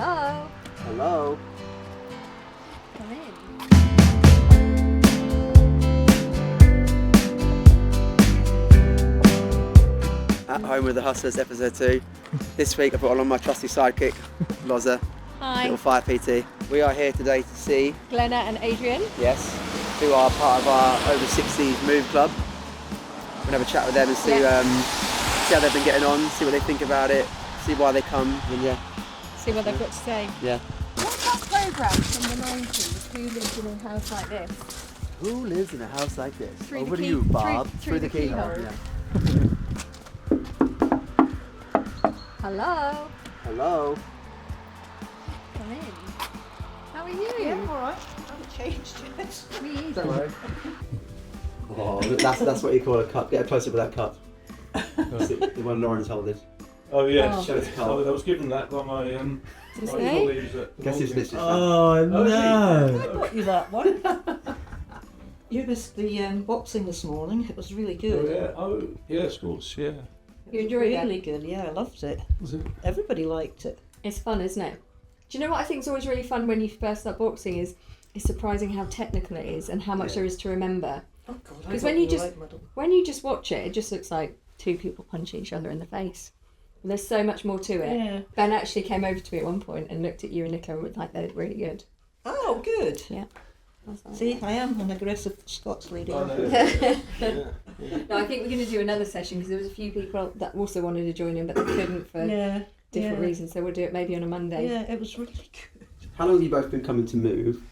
Hello. Hello. Come in. At Home with the Hustlers, episode 2. This week I brought along my trusty sidekick, Loza, Hi. little fire PT. We are here today to see, Glenna and Adrian. yes, who are part of our over 60s Move Club. We're going to have a chat with them and see, see how they've been getting on, see what they think about it, see why they come, and yeah. See what they've got to say. Yeah. What's that programme from the 90s? Who lives in a house like this? Who lives in a house like this? Through Over the to you, Bob. through the keyhole. Yeah. Hello. Hello. Come in. How are you? Yeah, I'm alright. I haven't changed yet. Me either. Don't worry. Oh, that's what you call a cup. Get closer with that cup. The one Lauren's holding. Oh yes, Show it to Carl. I was given that by my Does my he? colleagues at Guess who's Maltese. mistress? Oh no! I got you that one. You missed the boxing this morning. It was really Oh good. yeah, oh yes, of course, yeah. You enjoyed it? Really good. Yeah, I loved it. Was it? Everybody liked it. It's fun, isn't it? Do you know what I think is always really fun when you first start boxing is it's surprising how technical it is and how much there is to remember. Oh God! 'Cause when you just- When you just watch it, it just looks like two people punch each other in the face. And there's so much more to it. Yeah. Ben actually came over to me at one point and looked at you and Nicola and was like, they're really good. Oh, good. Yeah. I was like, See, I am an aggressive Scots lady. I aren't know. I? No, I think we're going to do another session because there was a few people that also wanted to join in but they couldn't for Yeah. different yeah. reasons. So we'll do it maybe on a Monday. Yeah, it was really good. How long have you both been coming to Move?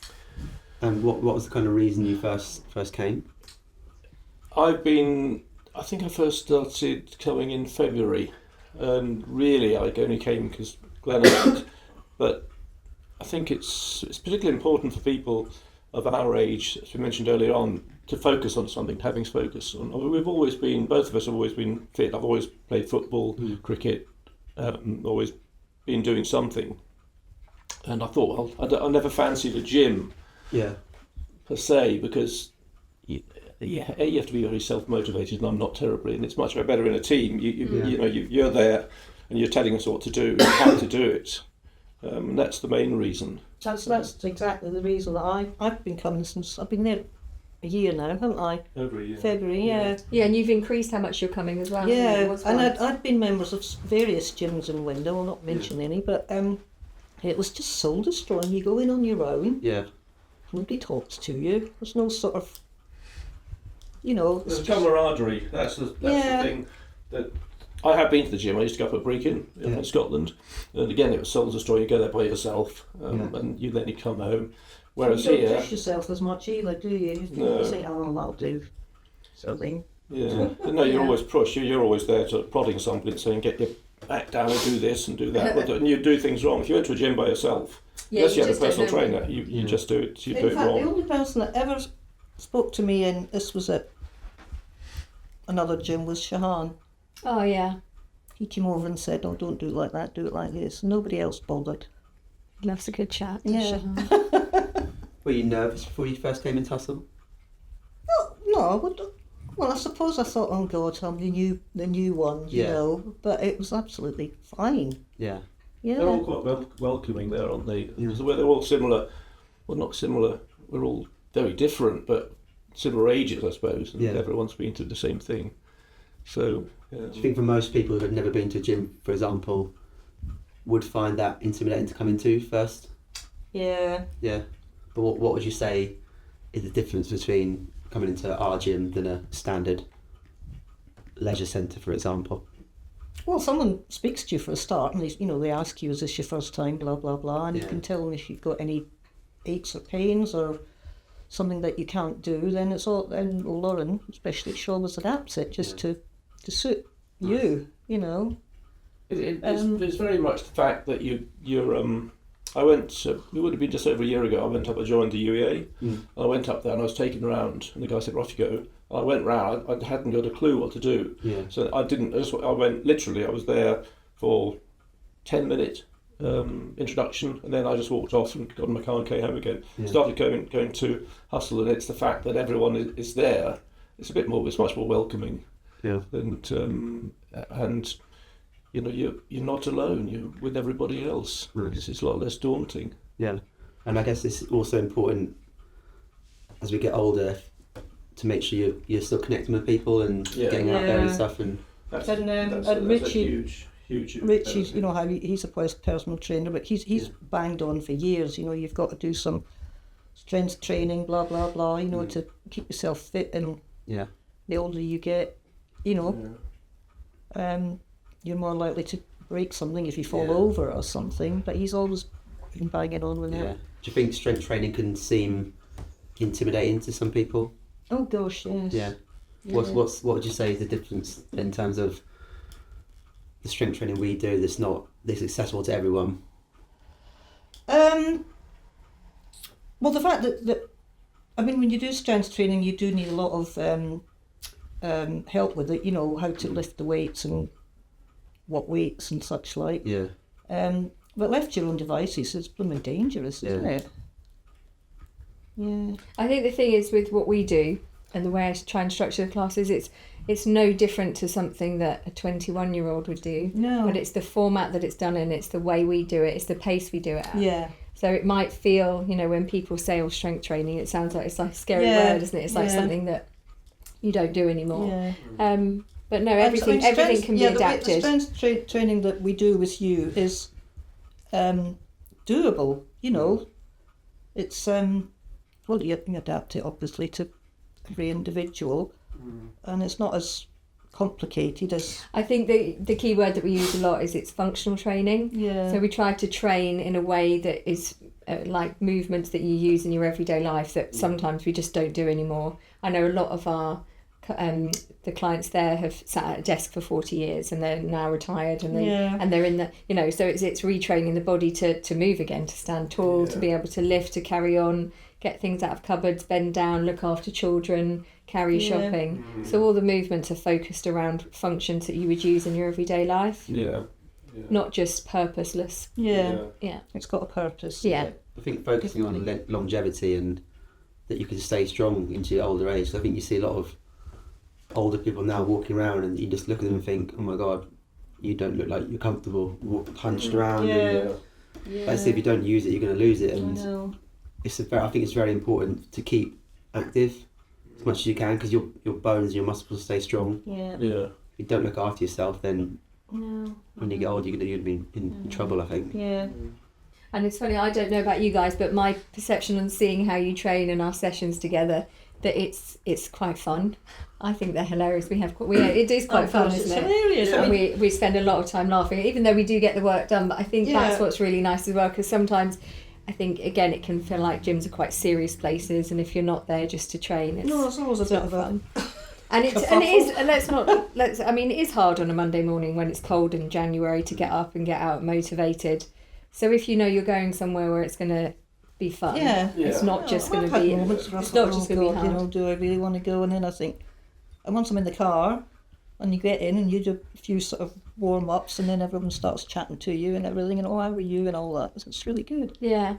And what was the kind of reason you first came? I think I first started coming in February, and really I only came because Glenna went. But I think it's particularly important for people of our age, as we mentioned earlier on, to focus on something, having focus on. Both of us have always been fit. I've always played football, cricket, always been doing something. And I thought, well, I never fancied a gym Yeah. per se because you have to be very self-motivated, and I'm not terribly, and it's much better in a team. You're there and you're telling us what to do, how to do it. And that's the main reason. That's exactly the reason that I've been coming since I've been there a year now, haven't I? Over a year. February, yeah. Yeah, and you've increased how much you're coming as well. Yeah, It was and fun. I'd been members of various gyms in Window, I'll not mention any, but it was just soul destroying. You go in on your own, Yeah. nobody talks to you, there's no sort of, you know... There's camaraderie. That's the thing that I have been to the gym. I used to go up at Brecon in Scotland, and again it was soul destroying. You go there by yourself, and you come home. Whereas you don't here, push yourself as much either, do you? No. You say, oh, I'll do something. yeah, but no, you're always pushed. You're always there to prodding somebody and saying, "Get your back down and do this and do that." And you do things wrong. If you went to a gym by yourself, unless you had a just don't personal know. trainer, you just do it. You do In it fact, the wrong. only person that ever spoke to me, and this was at another gym, was Shahan. Oh, yeah. He came over and said, oh, don't do it like that, do it like this. Nobody else bothered. Loves a good chat. Yeah. Were you nervous before you first came into Hustle? No, well, I suppose I thought, oh God, I'm the new one, you Yeah. know. But it was absolutely fine. Yeah. Yeah. They're all quite welcoming there, aren't they? Yeah. So they're all similar. Well, not similar. We're all very different, but similar ages, I suppose. And Yeah. everyone's been through the same thing. So, Do you think for most people who have never been to a gym, for example, would find that intimidating to come into first? Yeah. Yeah. But what would you say is the difference between coming into our gym than a standard leisure centre, for example? Well, someone speaks to you for a start, and they ask you, is this your first time, blah, blah, blah, and you Yeah. can tell them if you've got any aches or pains or something that you can't do, then it's all, then Lauren, especially, she always adapts it just to suit you, you know. it's very much the fact that you're. I went. It would have been just over a year ago. I went up. I joined the UEA. And I went up there and I was taken around. And the guy said, "Right, you go." I went round. I hadn't got a clue what to do. Yeah. So I didn't. I went literally. I was there for 10 minute introduction, and then I just walked off and got in my car and came home again. Yeah. Started going to Hustle, and it's the fact that everyone is there. It's much more welcoming. Yeah. And you know, you're not alone. You're with everybody else. Nice. It's a lot less daunting. Yeah, and I guess it's also important as we get older to make sure you're still connecting with people and getting out there and stuff. And That's And, that's and a Richie, huge. Richie's, you know how he's a personal trainer, but he's banged on for years. You know, you've got to do some strength training, blah blah blah. You know, to keep yourself fit. And the older you get, you know, you're more likely to break something if you fall over or something. But he's always been banging on with that. Do you think strength training can seem intimidating to some people? Oh gosh, yes. Yeah. What would you say is the difference in terms of the strength training we do that's not this accessible to everyone? Well, the fact that I mean, when you do strength training, you do need a lot of help with it. You know, how to lift the weights and what weights and such like. Yeah. But left to your own devices, it's blooming dangerous, isn't it? Yeah. I think the thing is with what we do and the way I try and structure the classes, it's no different to something that a 21-year-old would do. No. But it's the format that it's done in, it's the way we do it, it's the pace we do it at. Yeah. So it might feel, you know, when people say, oh, strength training, it sounds like it's like a scary word, isn't it? It's like something that you don't do anymore. Yeah. But no, everything can be adapted. The strength training that we do with you is doable, you know. It's, well, you can adapt it obviously to every individual, and it's not as complicated as... I think the key word that we use a lot is it's functional training. Yeah. So we try to train in a way that is like movements that you use in your everyday life that sometimes we just don't do anymore. I know a lot of our the clients there have sat at a desk for 40 years and they're now retired and they're in the, you know, so it's retraining the body to move again, to stand tall, to be able to lift, to carry on, get things out of cupboards, bend down, look after children, carry shopping. So all the movements are focused around functions that you would use in your everyday life. Not just purposeless. Yeah. Yeah. It's got a purpose. Yeah. I think focusing on longevity and that you can stay strong into your older age. I think you see a lot of older people now walking around and you just look at them and think, oh my God, you don't look like you're comfortable hunched around. And, like I say, if you don't use it, you're going to lose it. And I think it's very important to keep active as much as you can because your bones and your muscles stay strong. If you don't look after yourself, then when you get older, you're going to be in trouble, I think. And it's funny, I don't know about you guys, but my perception on seeing how you train in our sessions together, that it's quite fun. I think they're hilarious. It is quite fun, isn't it? Hilarious. And we spend a lot of time laughing, even though we do get the work done. But I think that's what's really nice as well, because sometimes I think again it can feel like gyms are quite serious places, and if you're not there just to train, it's always a bit of fun. And it is. And it is hard on a Monday morning when it's cold in January to get up and get out motivated. So if you know you're going somewhere where it's going to be fun, it's not just going to be. It's not just going to be hard. You know, do I really want to go? And then I think, and once I'm in the car, and you get in and you do a few sort of warm ups, and then everyone starts chatting to you and everything, and how are you and all that. It's really good. Yeah.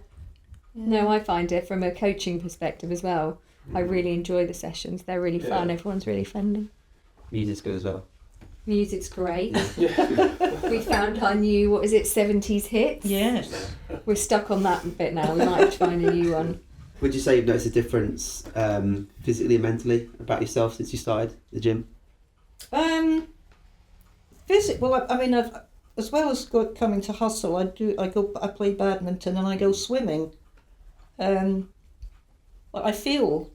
No, I find it from a coaching perspective as well. I really enjoy the sessions. They're really fun. Everyone's really friendly. Music's good as well. Music's great. We found our new, 70s hits? Yes. We're stuck on that bit now. We might have to find a new one. Would you say you've noticed a difference physically and mentally about yourself since you started the gym? Well, I mean, I've, as well as coming to hustle, I play badminton and I go swimming. But I feel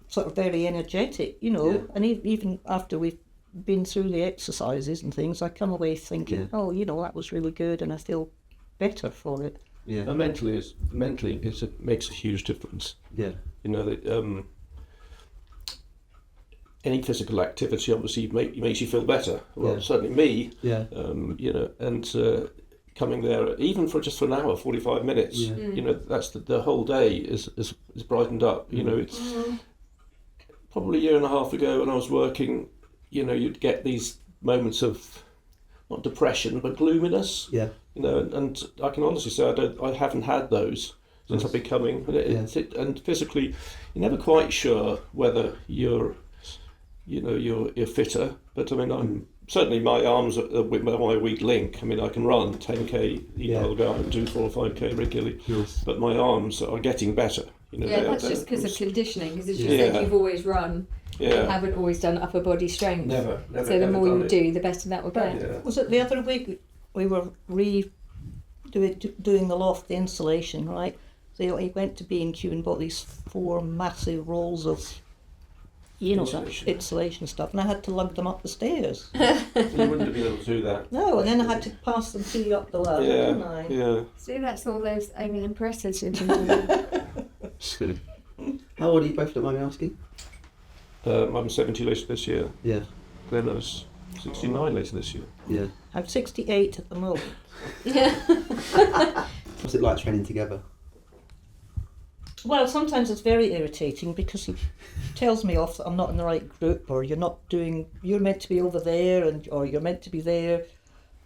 sort of very energetic, you know, and even after we've been through the exercises and things, I come away thinking, oh, you know, that was really good, and I feel better for it. Yeah. And mentally, it makes a huge difference. Yeah. You know that any physical activity obviously makes you feel better. Well, certainly me. Yeah. You know, and coming there even for an hour, 45 minutes. Yeah. You know, that's the whole day is brightened up. You know, it's probably a year and a half ago when I was working. You know, you'd get these moments of not depression but gloominess. Yeah. You know, and I can honestly say I haven't had those since I've been coming. And physically, you're never quite sure whether you're fitter. But I mean, I'm certainly my arms are with my weak link. I mean, I can run 10k. I'll go out and do 4 or 5k regularly, Yes. but my arms are getting better. That's just because of conditioning. Because as you Yeah. said, you've always run. You Yeah. haven't always done upper body strength. Never. So the ever more done you it. do, the better that will get. Yeah. Was it the other week we were doing the loft, the insulation, right? So he went to B&Q and bought these 4 massive rolls of, insulation stuff, and I had to lug them up the stairs. You wouldn't have been able to do that. No, and then I had to pass them to you up the ladder, didn't I? Yeah. See, that's all those Amy and Presses you can do. How old are you both, don't mind me asking? I'm 70 later this year. Yeah. Glenna's 69 later this year. Yeah. I'm 68 at the moment. What's it like training together? Well, sometimes it's very irritating because he tells me off that I'm not in the right group, or you're meant to be over there, or you're meant to be there.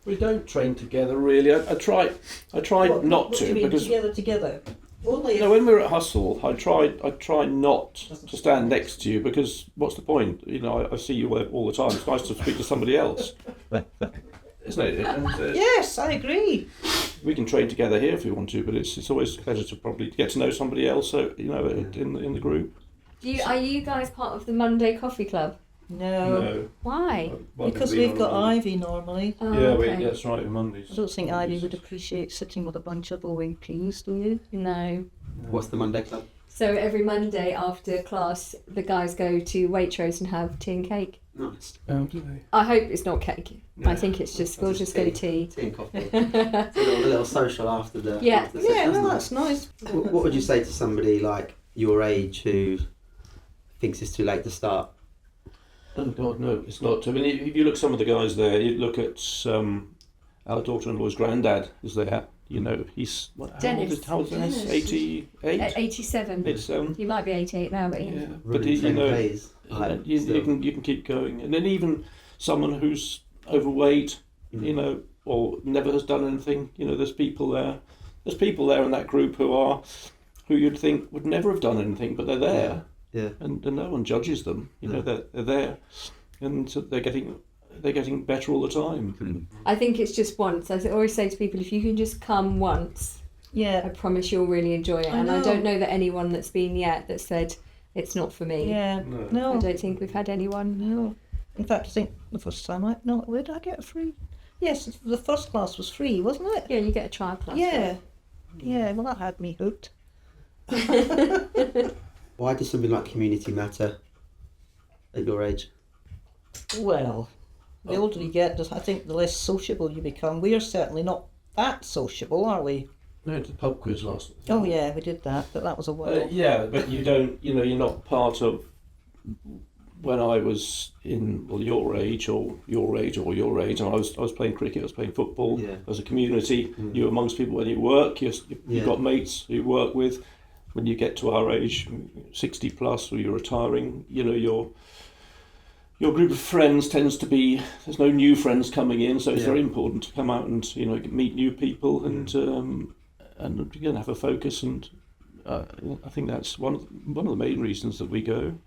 We don't train together really. I try not what to do you mean, because together. Only if, when we're at Hustle, I try not to stand next to you because what's the point? I see you all the time. It's nice to speak to somebody else, isn't it? And, yes, I agree. we can train together here if we want to, but it's always better to probably get to know somebody else. So in the group. Are you guys part of the Monday Coffee Club? No, Why? because we've got Ivy normally. Oh, Yeah, okay. that's right. Mondays. I don't think Ivy would appreciate sitting with a bunch of OAPs, do you? No. What's the Monday Club? So every Monday after class, the guys go to Waitrose and have tea and cake. Nice. Oh, do they? I hope it's not cake. No. I think it's just we'll just go tea. Tea and coffee. a little social after the. Yeah. After the session, That's nice. What would you say to somebody like your age who thinks it's too late to start? Oh God, no, it's not. I mean, if you look at some of the guys there, you look at our daughter-in-law's granddad is there. He's Dennis. How old is Dennis? Dennis. 88. 87. 87. He might be 88 now, but Yeah, but Running 10 days. you can keep going, and then even someone who's overweight, or never has done anything. There's people there. There's people there in that group who you'd think would never have done anything, but they're there. Yeah. And no one judges them. They're there, and so they're getting better all the time. I think it's just once. I always say to people, if you can just come once, I Yeah, promise you'll really enjoy it. I And I know. don't know that anyone that's been yet that said it's not for me. yeah. No. I No, don't think we've had anyone. no. In fact, I think the first time where did I get a free? Yes, the first class was free, wasn't it? Yeah, you get a trial class. Yeah. Yeah, well, that had me hooked. Why does something like community matter at your age? Well, the older you get, I think the less sociable you become. We are certainly not that sociable, are we? No, the pub quiz last. Oh yeah, we did that, but that was a while. Yeah, but you don't. You're not part of. When I was in your age, and I was playing cricket, I was playing football. Yeah. As a community, you're amongst people when you work. You've got mates who you work with. When you get to our age, 60 plus, or you're retiring, your group of friends tends to be, there's no new friends coming in, so it's very important to come out and meet new people and have a focus. And I think that's one of the main reasons that we go,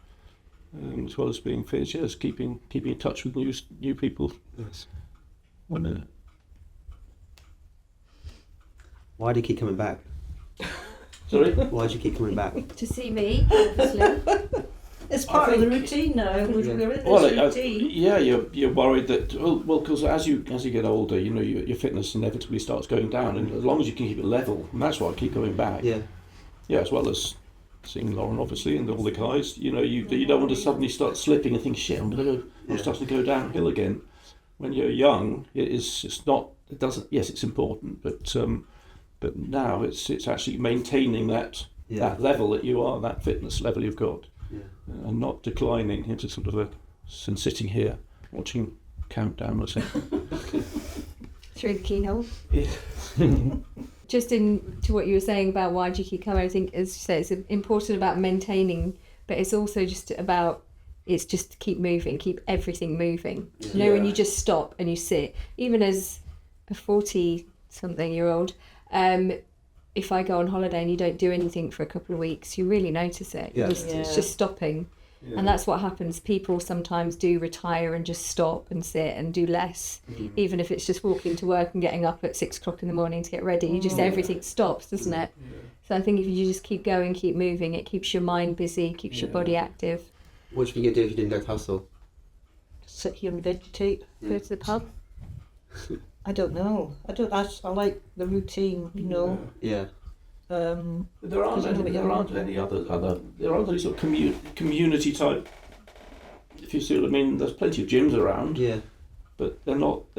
as well as being fit. Yes, keeping in touch with new people. Yes. Why do you keep coming back? Sorry. Why do you keep coming back? To see me, obviously. It's part of the routine now. We're in this routine. You're worried that because as you get older, your fitness inevitably starts going down, and as long as you can keep it level, and that's why I keep going back. Yeah. Yeah, as well as seeing Lauren, obviously, and all the guys. You don't want to suddenly start slipping and think, shit, I'm starting to go downhill again. When you're young, it's not. It doesn't. Yes, it's important, but now it's actually maintaining that level that you are, that fitness level you've got. Yeah. And not declining into sort of and sitting here watching countdown or something. Through the keyhole. Yeah. Just to what you were saying about why do you keep coming, I think, as you say, it's important about maintaining, but it's also just about, it's just to keep moving, keep everything moving. Yeah. When you just stop and you sit, even as a 40-something-year-old, if I go on holiday and you don't do anything for a couple of weeks, you really notice it. Yeah. It's just stopping. Yeah. And that's what happens. People sometimes do retire and just stop and sit and do less, even if it's just walking to work and getting up at 6 o'clock in the morning to get ready. Just everything stops, doesn't it? Yeah. So I think if you just keep going, keep moving, it keeps your mind busy, keeps your body active. What do you think you'd do if you didn't go to hustle? Sit here and vegetate. Go to the pub. I don't know. I like the routine, you know. Yeah. There aren't any other sort of community type. If you see what I mean, there's plenty of gyms around. Yeah. But they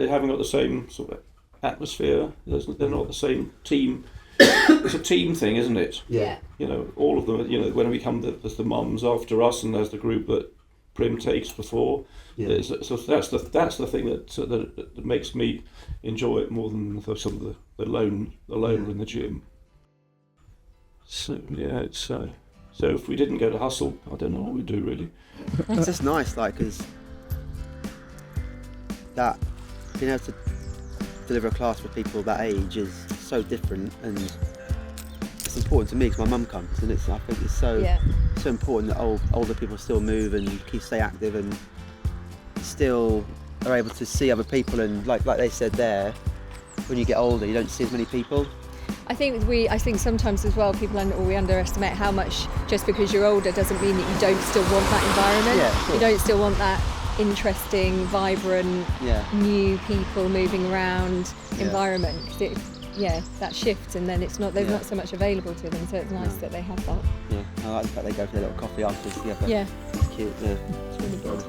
haven't got the same sort of atmosphere. They're not the same team. It's a team thing, isn't it? Yeah. You know, all of them. You know, when we come, there's the mums after us, and there's the group that Prim takes before. Yeah. So that's the thing that makes me enjoy it more than some of the lone in the gym. So yeah, it's so if we didn't go to hustle, I don't know what we'd do really. It's just nice, like, because that being able to deliver a class for people that age is so different, and it's important to me because my mum comes, and I think it's so important that older people still move and stay active and still are able to see other people, and like they said there, when you get older you don't see as many people. I think sometimes as well we underestimate how much just because you're older doesn't mean that you don't still want that environment. Yeah, sure. You don't still want that interesting, vibrant, new people moving around environment. 'Cause that shifts, and then there's not so much available to them. So it's nice that they have that. Yeah, I like the fact they go for their little coffee afterwards together. Yeah, It's cute. Yeah. it's really good.